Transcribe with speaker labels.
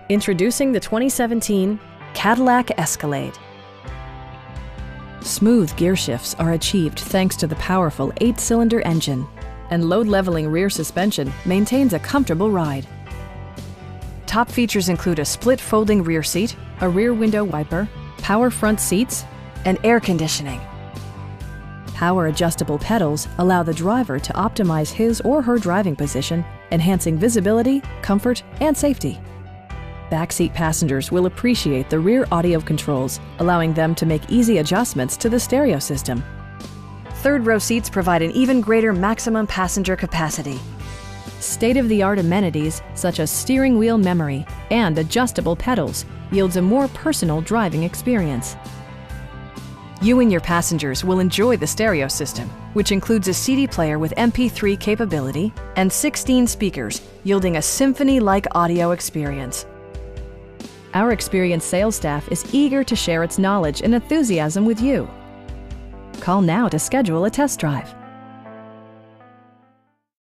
Speaker 1: Introducing the 2017 Cadillac Escalade. Smooth gear shifts are achieved thanks to the powerful 8-cylinder engine, and load-leveling rear suspension maintains a comfortable ride. Top features include a split folding rear seat, a rear window wiper, power front seats, and air conditioning. Power adjustable pedals allow the driver to optimize his or her driving position, enhancing visibility, comfort, and safety. Backseat passengers will appreciate the rear audio controls, allowing them to make easy adjustments to the stereo system. Third-row seats provide an even greater maximum passenger capacity. State-of-the-art amenities such as steering wheel memory and adjustable pedals yields a more personal driving experience. You and your passengers will enjoy the stereo system, which includes a CD player with MP3 capability and 16 speakers, yielding a symphony-like audio experience. Our experienced sales staff is eager to share its knowledge and enthusiasm with you. Call now to schedule a test drive.